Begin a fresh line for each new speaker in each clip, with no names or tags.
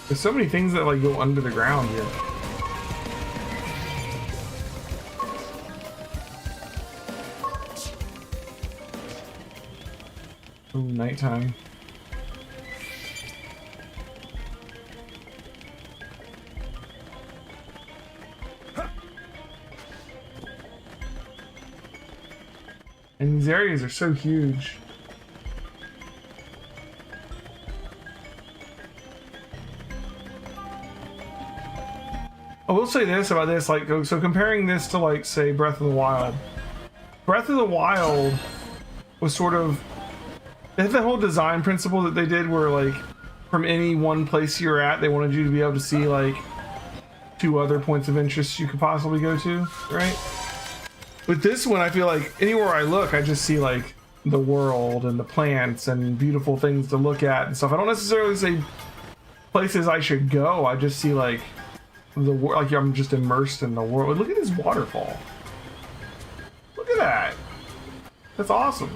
There's so many things that like go under the ground here. Ooh, nighttime. And these areas are so huge. I will say this about this, like, so comparing this to, like, say, Breath of the Wild. Breath of the Wild was sort of... They had that whole design principle that they did where, like, from any one place you're at, they wanted you to be able to see, like, 2 other points of interest you could possibly go to, right? With this one, I feel like anywhere I look, I just see, like, the world and the plants and beautiful things to look at and stuff. I don't necessarily say places I should go, I just see, like... like I'm just immersed in the world. Look at this waterfall. Look at that. That's awesome.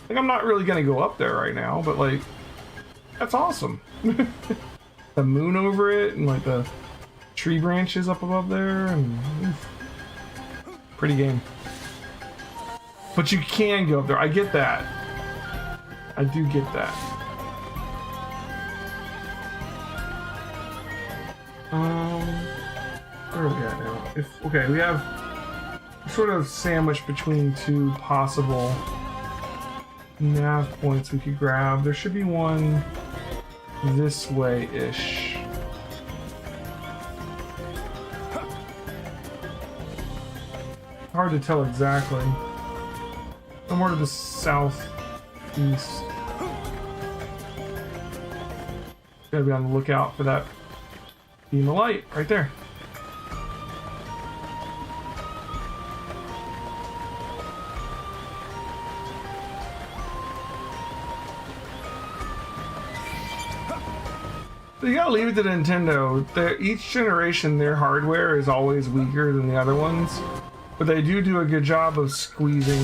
Like I'm not really gonna go up there right now, but like that's awesome. The moon over it and like the tree branches up above there and oof. Pretty game. But you can go up there. I get that. I do get that. Where are we at now? Okay, we have sort of sandwiched between 2 possible nav points we could grab. There should be one this way-ish. Hard to tell exactly. Somewhere to the southeast. Gotta be on the lookout for that beam of light right there. You gotta leave it to Nintendo. Each generation, their hardware is always weaker than the other ones, but they do a good job of squeezing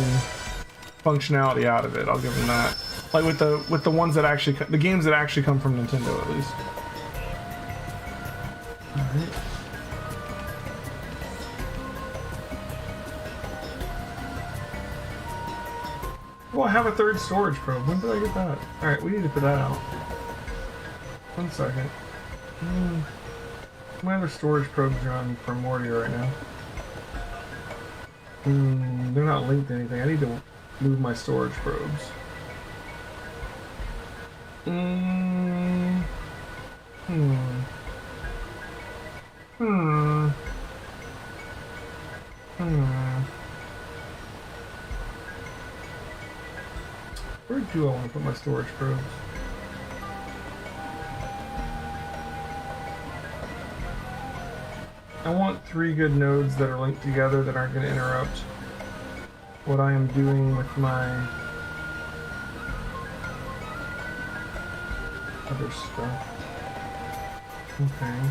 functionality out of it. I'll give them that. Like with the ones that actually, the games that actually come from Nintendo, at least. All right. Oh, I have a 3rd storage probe. When did I get that? All right, we need to put that out. 1 second. My other storage probes are on Primordia right now. They're not linked to anything. I need to move my storage probes. Where do I want to put my storage probes? I want 3 good nodes that are linked together that aren't going to interrupt what I am doing with my other stuff. Okay.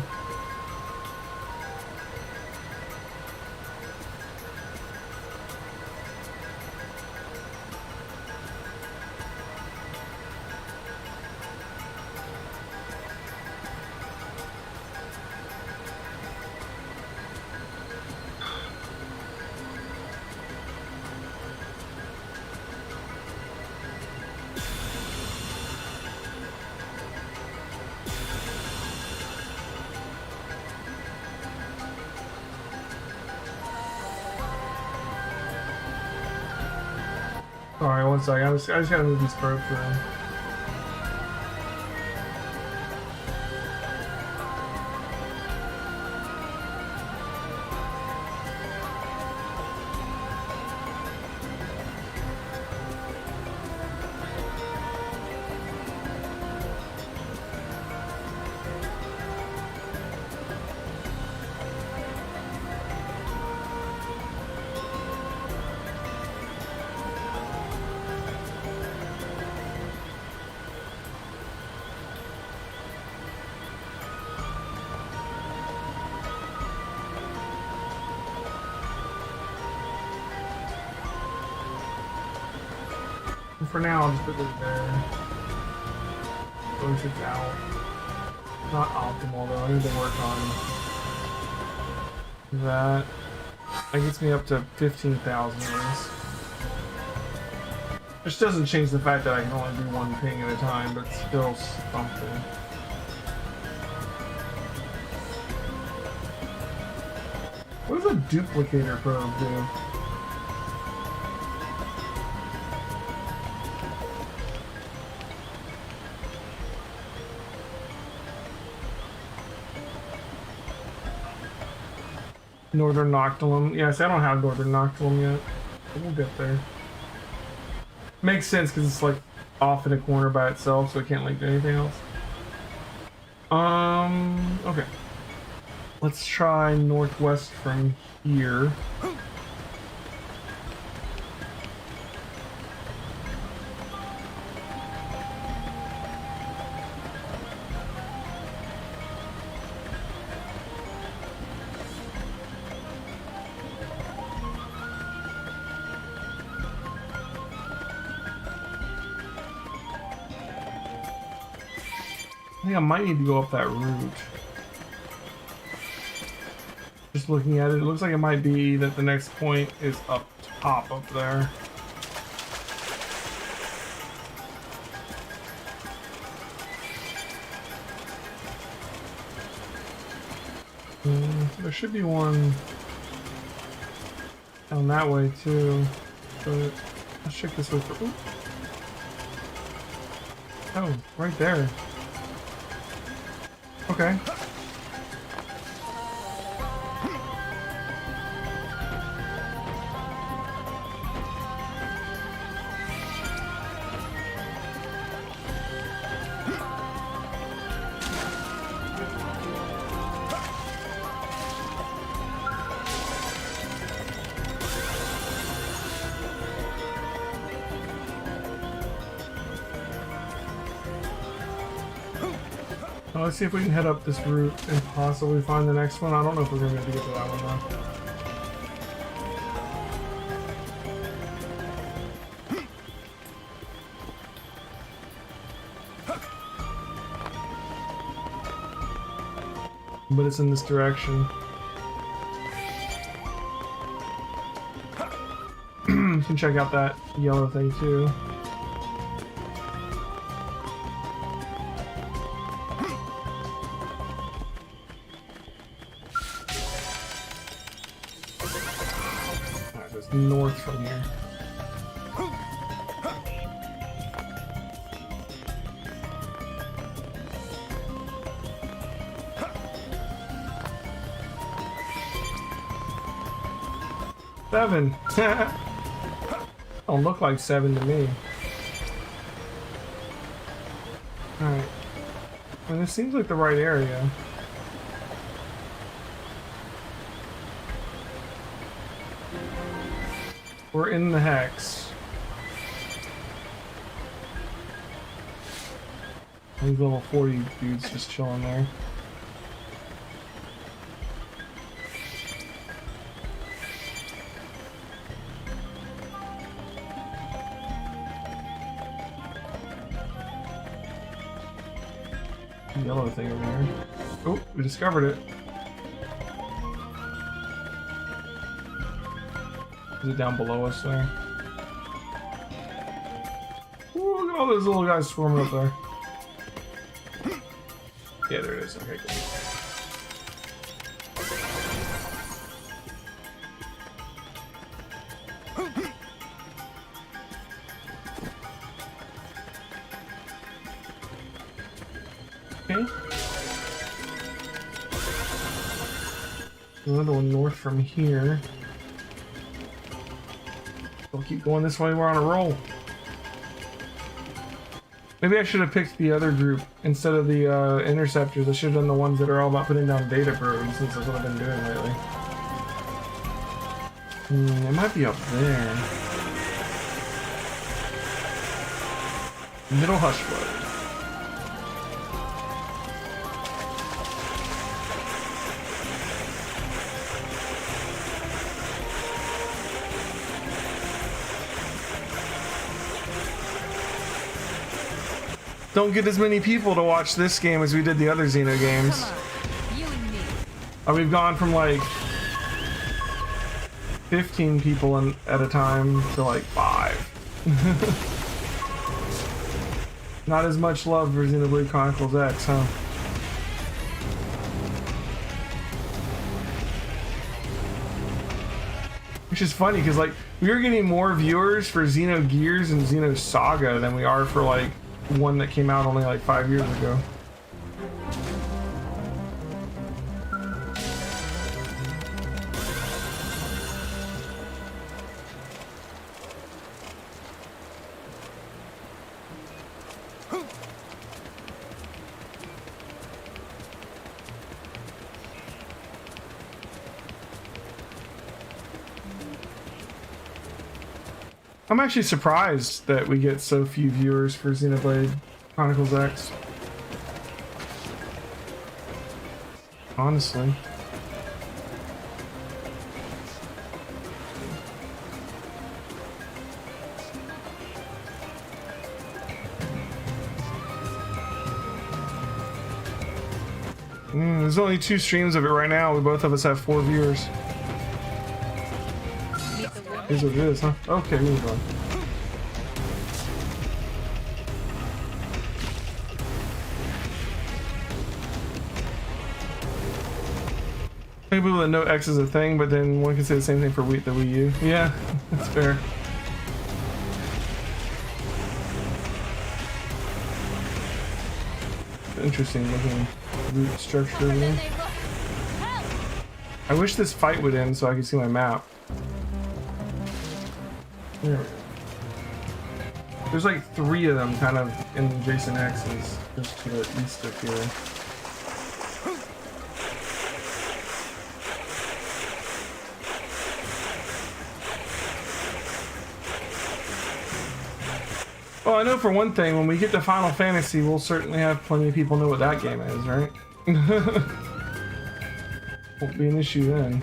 Alright, 1 second. I just gotta move these probes around. For now, I'll just put this there. Close it out. Not optimal though. I need to work on that. That gets me up to 15,000 rings. Which doesn't change the fact that I can only do one ping at a time, but still something. What does a duplicator probe do? Northern Noctilum. Yes, I don't have Northern Noctilum yet. But we'll get there. Makes sense because it's like off in a corner by itself, so it can't link to anything else. Okay. Let's try northwest from here. I think I might need to go up that route. Just looking at it, it looks like it might be that the next point is up top up there. There should be one down that way too, but let's check this way for. Ooh. Oh, right there. Okay. Let's see if we can head up this route and possibly find the next one. I don't know if we're going to be able to get to that one though. But it's in this direction. You can check out that yellow thing too. North from here. Seven. Don't look like 7 to me. Alright. Well, this seems like the right area. We're in the hex. These level 40 dudes just chilling there. Yellow thing over here. Oh, we discovered it. Is it down below us there? Ooh, look at all those little guys swarming up there. Yeah, there it is. Okay, good. Okay. Another one north from here. We'll keep going this way, we're on a roll. Maybe I should have picked the other group instead of the interceptors. I should have done the ones that are all about putting down data probes, since that's what I've been doing lately. It might be up there. Middle hush flood. don't get as many people to watch this game as we did the other Xeno games. We've gone from like 15 people at a time to like 5. Not as much love for Xenoblade Chronicles X, huh? Which is funny because like we are getting more viewers for Xenogears and Xenosaga than we are for like one that came out only like 5 years ago. I'm actually surprised that we get so few viewers for Xenoblade Chronicles X. Honestly. There's only 2 streams of it right now. We both of us have 4 viewers. Here's what it is, huh? Okay, move on. Many people that know X is a thing, but then one can say the same thing for the Wii U. Yeah, that's fair. Interesting looking root structure there. I wish this fight would end so I could see my map. There we go. There's like 3 of them kind of in adjacent axes just to the east of here. Well, I know for one thing, when we get to Final Fantasy, we'll certainly have plenty of people know what that game is, right? Won't be an issue then.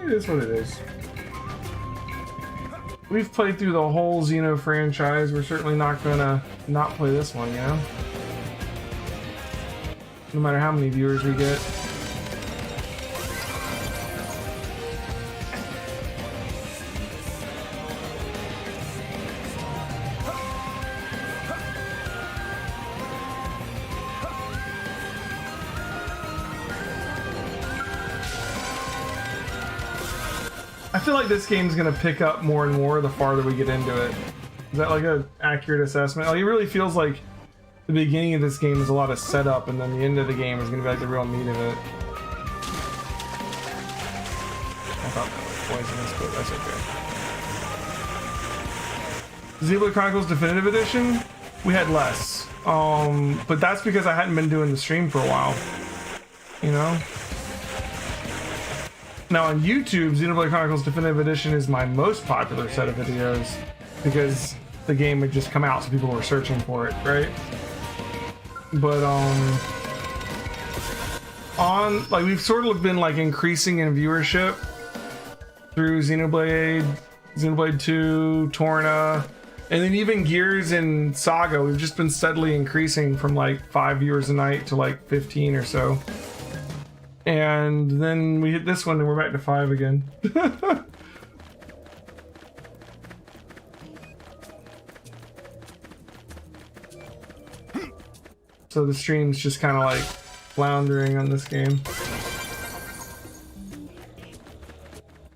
It is what it is. We've played through the whole Xeno franchise. We're certainly not gonna not play this one, you know? No matter how many viewers we get. I feel like this game's gonna pick up more and more the farther we get into it. Is that like an accurate assessment? Like, it really feels like the beginning of this game is a lot of setup, and then the end of the game is gonna be like the real meat of it. I thought that was poisonous, but that's okay. Xenoblade Chronicles Definitive Edition, we had less. But that's because I hadn't been doing the stream for a while. You know? Now on YouTube, Xenoblade Chronicles Definitive Edition is my most popular set of videos because the game had just come out, so people were searching for it, right? But on like we've sort of been like increasing in viewership through Xenoblade, Xenoblade 2, Torna, and then even Gears and Saga. We've just been steadily increasing from like 5 viewers a night to like 15 or so. And then we hit this one and we're back to 5 again. So the stream's just kind of like floundering on this game.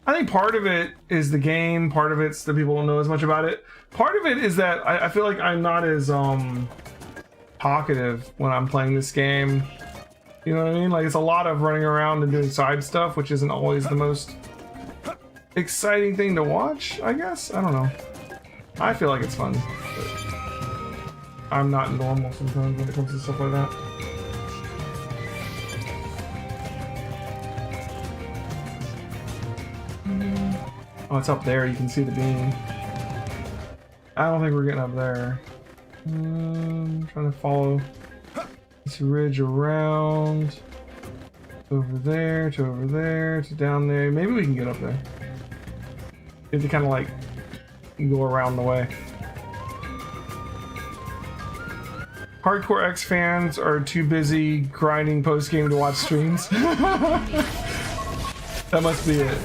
I think part of it is the game, part of it's that people don't know as much about it. Part of it is that I feel like I'm not as talkative when I'm playing this game. You know what I mean? Like, it's a lot of running around and doing side stuff, which isn't always the most exciting thing to watch, I guess? I don't know. I feel like it's fun, but I'm not normal sometimes when it comes to stuff like that. Oh, it's up there. You can see the beam. I don't think we're getting up there. I'm trying to follow this ridge around over there to down there. Maybe we can get up there. You have to kind of like go around the way. Hardcore X fans are too busy grinding post game to watch streams. That must be it.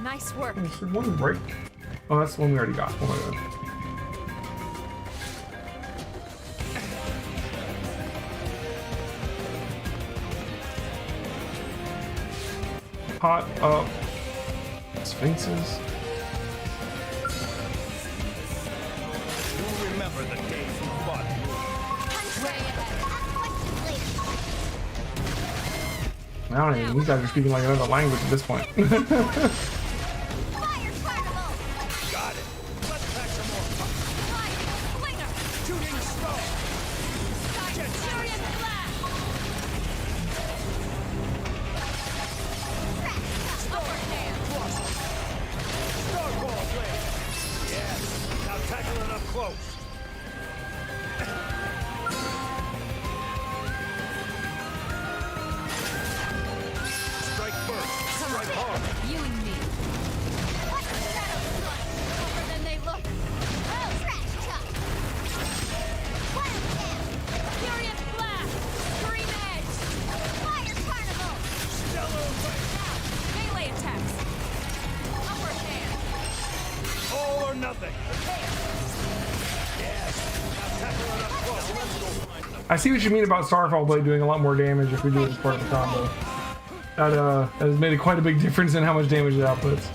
Nice work.
One break. Oh, that's the one we already got. Oh my god. Hot up. Sphinxes.
You'll remember the days you fought.
I don't even. These guys are speaking like another language at this point. I see what you mean about Starfall Blade doing a lot more damage if we do it as part of the combo. That has made quite a big difference in how much damage it outputs.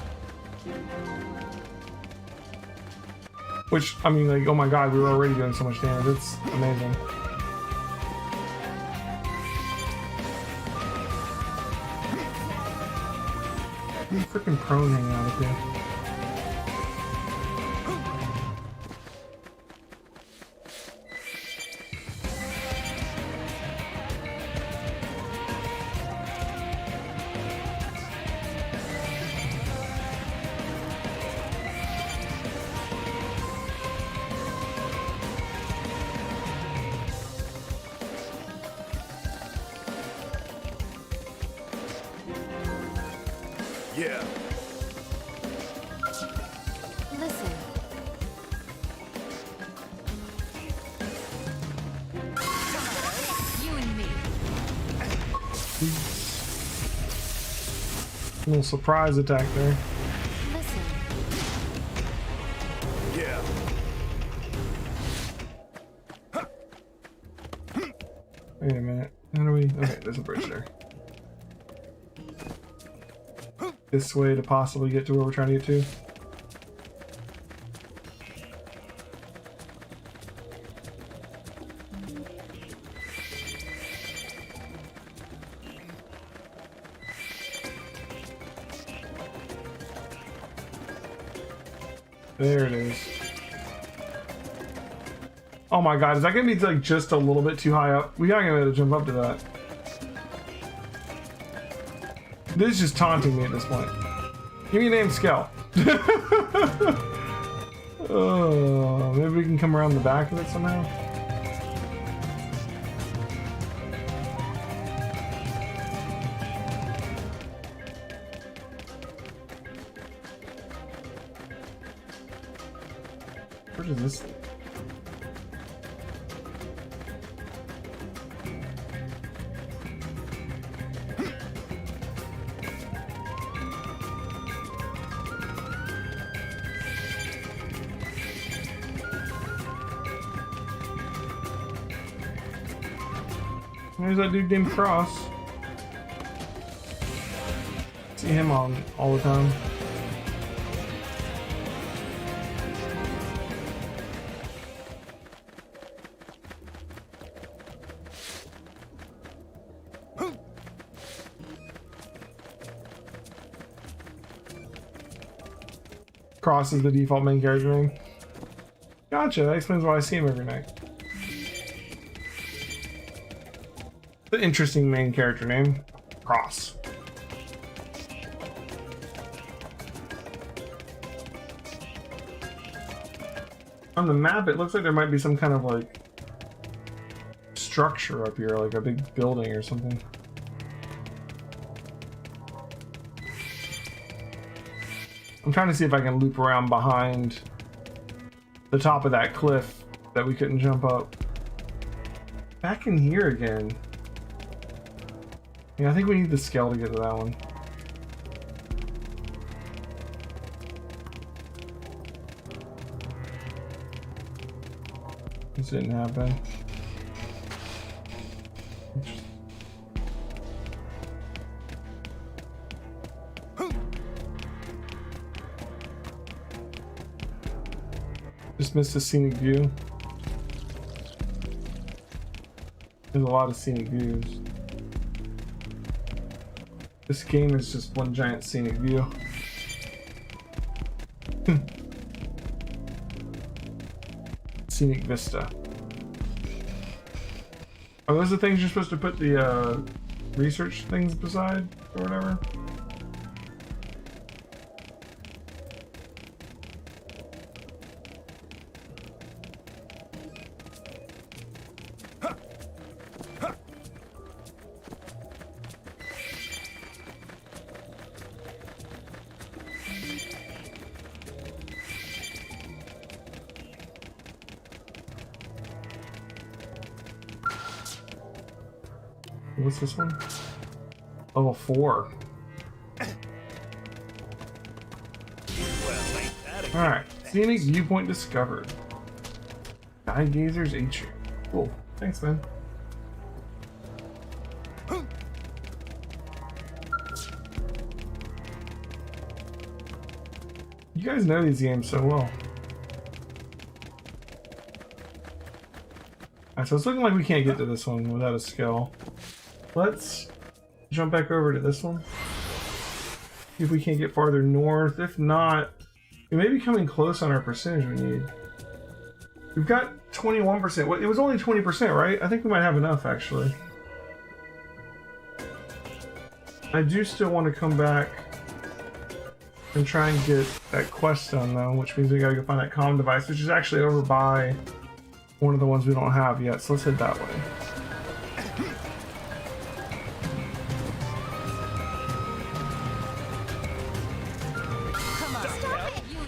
Which, I mean, like, oh my god, we were already doing so much damage. It's amazing. I'm freaking prone hanging out up here.
Yeah.
Listen. You and me.
A little surprise attack there.
Listen.
Yeah.
Wait a minute. How do we... Okay, there's a bridge there. This way to possibly get to where we're trying to get to. There it is. Oh my god, is that gonna be like just a little bit too high up? We gotta be able to jump up to that. This is just taunting me at this point. Give me a name, Skell. Oh, maybe we can come around the back of it somehow. Where does this lead? There's that dude named Cross. See him on all the time. Cross is the default main character name. Gotcha, that explains why I see him every night. The interesting main character name, Cross. On the map, it looks like there might be some kind of like structure up here, like a big building or something. I'm trying to see if I can loop around behind the top of that cliff that we couldn't jump up. Back in here again. Yeah, I think we need the scale to get to that one. This didn't happen. Just missed a scenic view. There's a lot of scenic views. This game is just one giant scenic view. Scenic vista. Are those the things you're supposed to put the research things beside or whatever? What's this one? Level 4. Alright, scenic viewpoint discovered. Eye gazers ancient. Cool. Thanks, man. You guys know these games so well. Alright, so it's looking like we can't get to this one without a skill. Let's jump back over to this one. See if we can't get farther north. If not, we may be coming close on our percentage we need. We've got 21%. Well, it was only 20%, right? I think we might have enough, actually. I do still want to come back and try and get that quest done, though, which means we gotta go find that comm device, which is actually over by one of the ones we don't have yet. So let's head that way.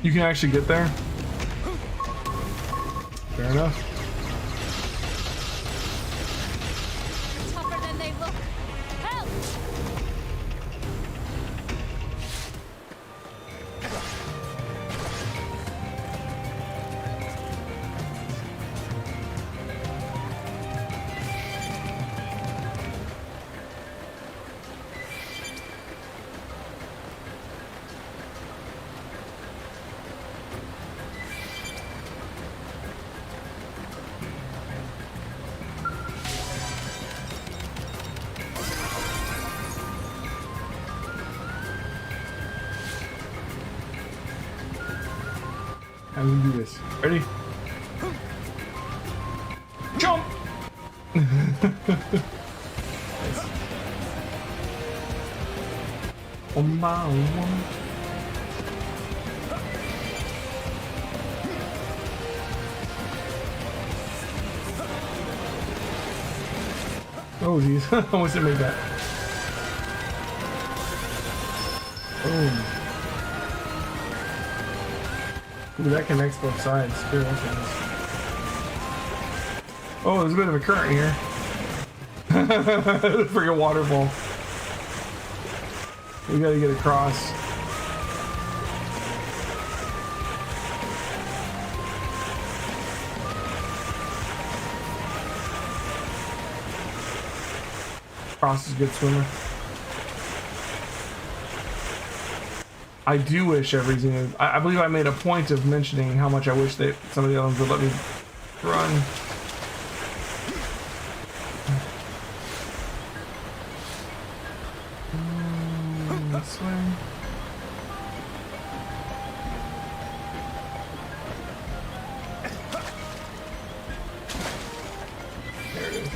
You can actually get there? Fair enough.
Tougher than they look. Help!
How do we do this? Ready? Jump! One by one. Oh jeez, almost didn't make that. Boom. Ooh, that connects both sides too. Oh, there's a bit of a current here. Freaking waterfall. We gotta get across. Frost is a good swimmer. I do wish everything. I believe I made a point of mentioning how much I wish that some of the other ones would let me run. This way. There it is.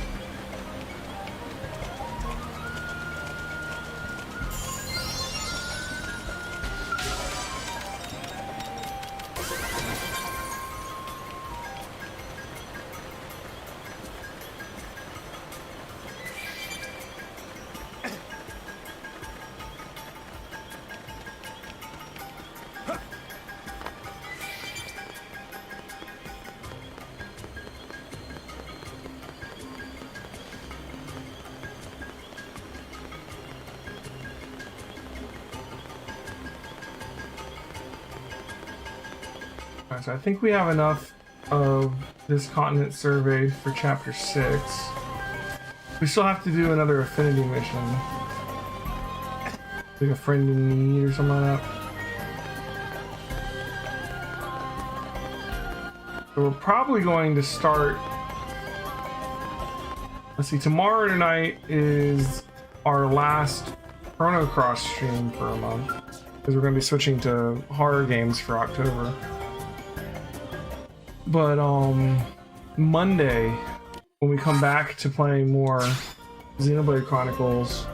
Alright, so I think we have enough of this continent surveyed for chapter 6. We still have to do another affinity mission. Like a friend in need or something like that. So we're probably going to start. Let's see, tomorrow night is our last Chrono Cross stream for a month. Because we're going to be switching to horror games for October. But Monday, when we come back to playing more Xenoblade Chronicles,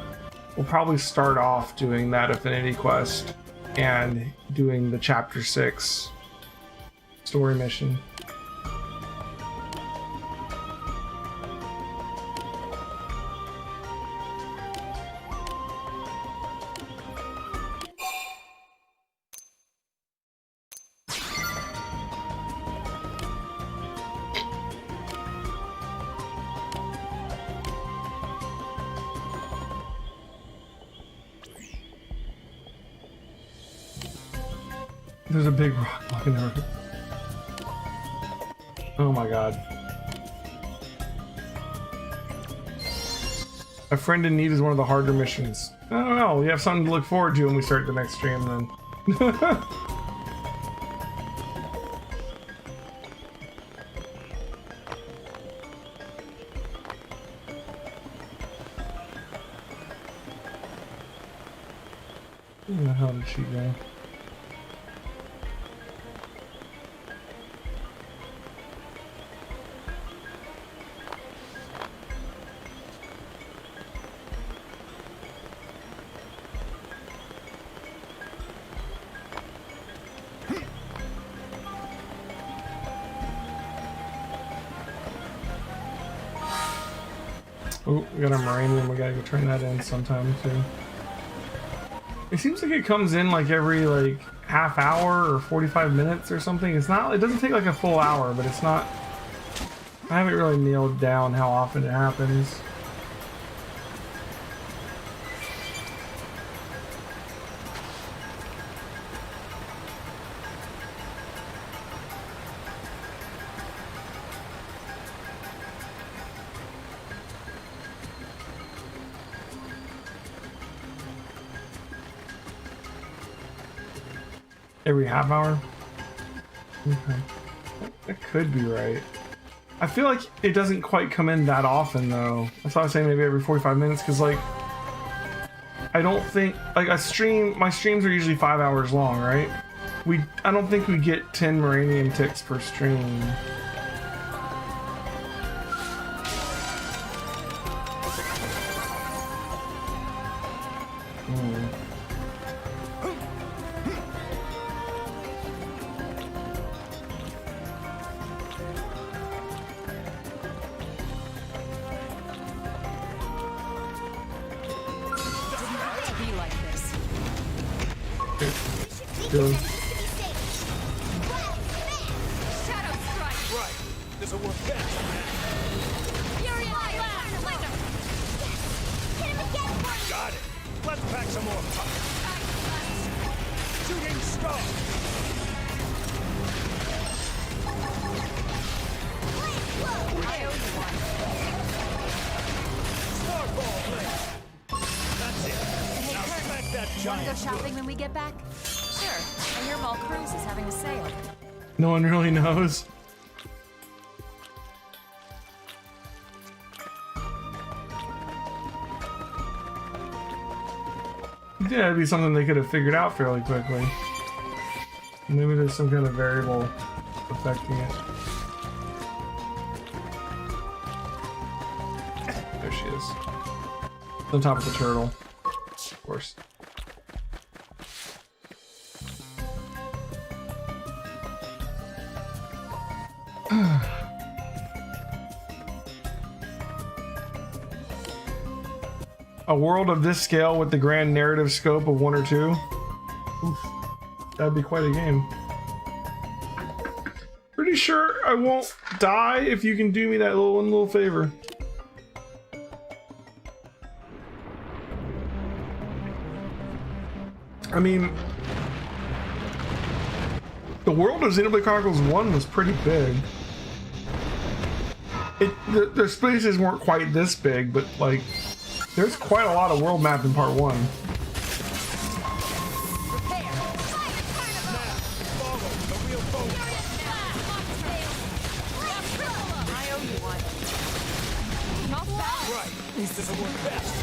we'll probably start off doing that affinity quest and doing the chapter 6 story mission. There's a big rock blocking the road. Oh my god. A friend in need is one of the harder missions. I don't know, we have something to look forward to when we start the next stream then. Where the hell did she go? Oh, we got our Maranium, we gotta go turn that in sometime too. It seems like it comes in like every like half hour or 45 minutes or something. It's not, it doesn't take like a full hour, but it's not, I haven't really nailed down how often it happens. Every half hour? Okay. That could be right. I feel like it doesn't quite come in that often though. That's why I was saying maybe every 45 minutes, because like I don't think like a stream, my streams are usually 5 hours long, right? I don't think we get 10 Maranium ticks per stream. No one really knows. Yeah, it'd be something they could have figured out fairly quickly. Maybe there's some kind of variable affecting it. There she is. On top of the turtle, of course. A world of this scale with the grand narrative scope of 1 or 2? Oof, that'd be quite a game. Pretty sure I won't die if you can do me that one little favor. I mean, The world of Xenoblade Chronicles 1 was pretty big. The spaces weren't quite this big, but like, there's quite a lot of world map in part 1.
Right. These doesn't work best.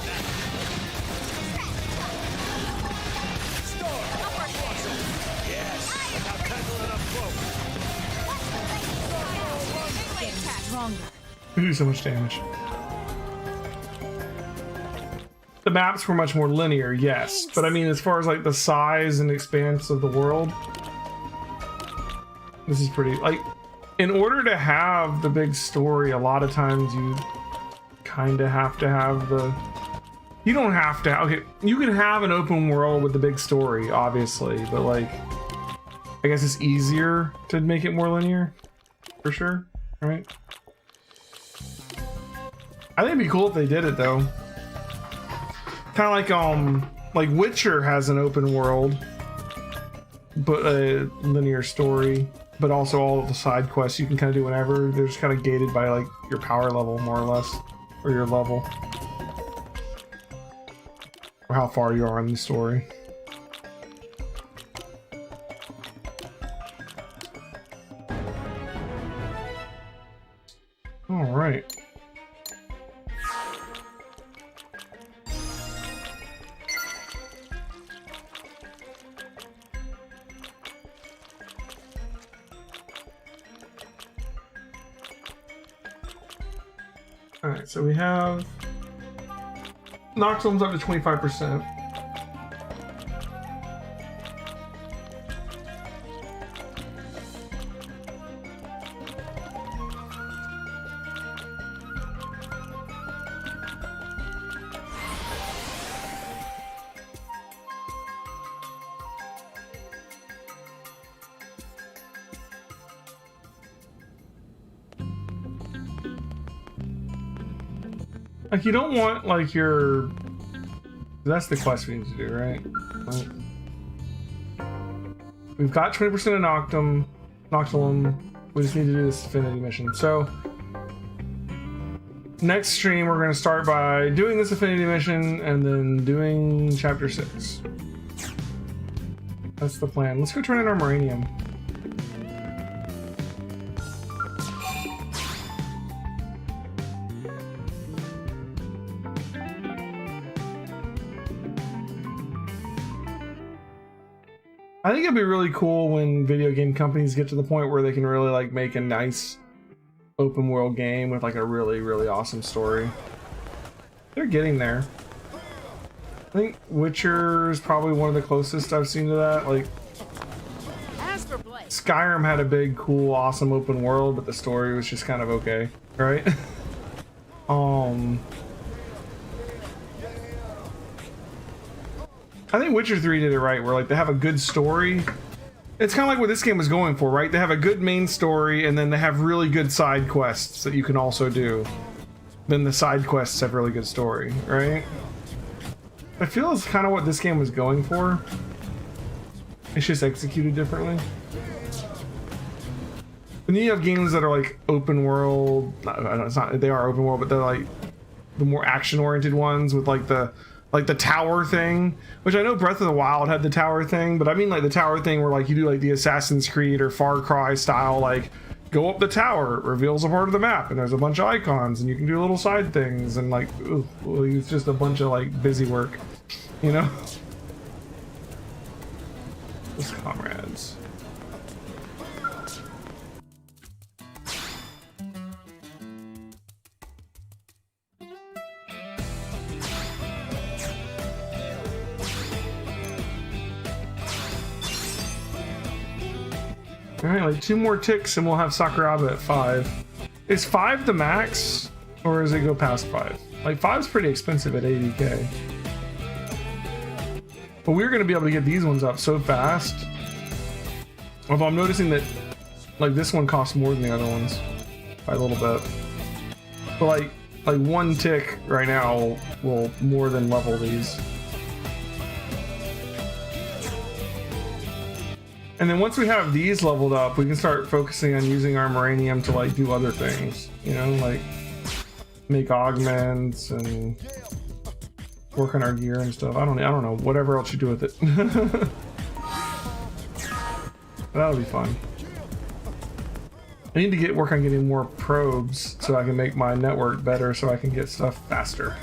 Yes. Now tackle it up close.
Stronger.
We do so much damage. The maps were much more linear, yes, but I mean, as far as like the size and expanse of the world, this is pretty, like, in order to have the big story, a lot of times you kind of have to have you don't have to, okay, you can have an open world with the big story, obviously, but like, I guess it's easier to make it more linear, for sure, right? I think it'd be cool if they did it though. Kind of like Witcher has an open world, but a linear story, but also all of the side quests you can kind of do whenever. They're just kind of gated by like your power level, more or less, or your level, or how far you are in the story. All right. Alright, so we have Noxum's up to 25%. Like, you don't want, like, your... That's the quest we need to do, right? We've got 20% of Noctilum. We just need to do this affinity mission. So, next stream, we're going to start by doing this affinity mission and then doing chapter 6. That's the plan. Let's go turn in our Moranium. I think it'd be really cool when video game companies get to the point where they can really like make a nice open world game with like a really, really awesome story. They're getting there. I think Witcher is probably one of the closest I've seen to that. Like, Skyrim had a big, cool, awesome open world, but the story was just kind of okay, right? I think Witcher 3 did it right, where like they have a good story. It's kind of like what this game was going for, right? They have a good main story, and then they have really good side quests that you can also do. Then the side quests have really good story, right? I feel it's kind of what this game was going for. It's just executed differently. When you have games that are like open world, it's not, they are open world, but they're like the more action-oriented ones with like the tower thing, which I know Breath of the Wild had the tower thing, but I mean like the tower thing where like you do like the Assassin's Creed or Far Cry style, like go up the tower, it reveals a part of the map, and there's a bunch of icons, and you can do little side things, and like, ooh, it's just a bunch of like busy work, you know? Those comrades. Alright, like 2 more ticks and we'll have Sakuraba at 5. Is 5 the max? Or does it go past 5? Like 5's pretty expensive at 80k. But we're gonna be able to get these ones up so fast. Although I'm noticing that like this one costs more than the other ones by a little bit. But like 1 tick right now will more than level these. And then once we have these leveled up, we can start focusing on using our Moranium to like do other things, you know, like make augments and work on our gear and stuff. I don't know, whatever else you do with it. That'll be fun. I need to work on getting more probes so I can make my network better so I can get stuff faster.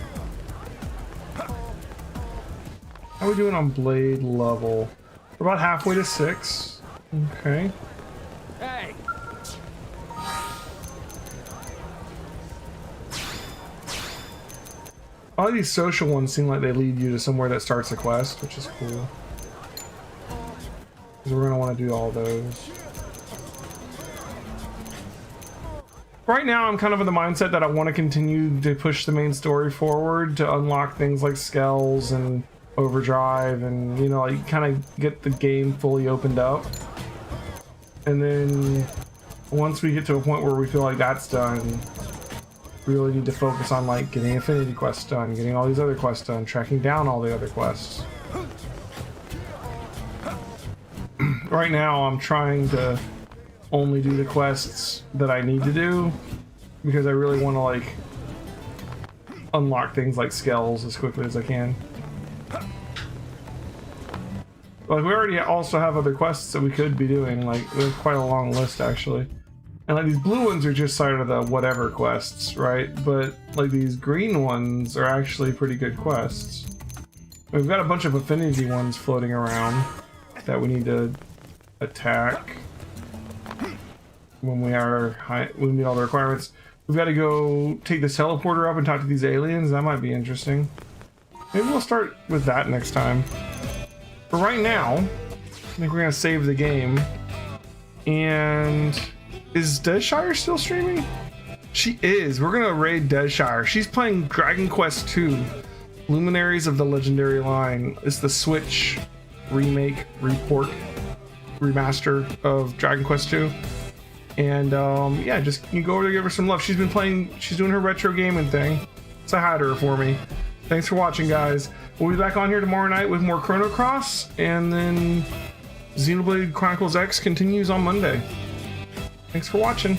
How are we doing on blade level? We're about halfway to 6. Okay.
Hey!
All of these social ones seem like they lead you to somewhere that starts a quest, which is cool. Because we're going to want to do all those. Right now, I'm kind of in the mindset that I want to continue to push the main story forward to unlock things like Skells and Overdrive and, you know, like kind of get the game fully opened up. And then once we get to a point where we feel like that's done, we really need to focus on like getting Affinity quests done, getting all these other quests done, tracking down all the other quests. Right now, I'm trying to only do the quests that I need to do because I really want to like unlock things like Skells as quickly as I can. Like we already also have other quests that we could be doing, like there's quite a long list actually. And like these blue ones are just sort of the whatever quests, right? But like these green ones are actually pretty good quests. We've got a bunch of affinity ones floating around that we need to attack when we meet all the requirements. We've got to go take this teleporter up and talk to these aliens. That might be interesting. Maybe we'll start with that next time. But right now, I think we're gonna save the game. And is Deadshire still streaming? She is. We're gonna raid Deadshire. She's playing Dragon Quest II, Luminaries of the Legendary Line. It's the Switch remake, remaster of Dragon Quest II. And yeah, just you go over there, give her some love. She's been playing, she's doing her retro gaming thing. So hi to her for me. Thanks for watching, guys. We'll be back on here tomorrow night with more Chrono Cross, and then Xenoblade Chronicles X continues on Monday. Thanks for watching.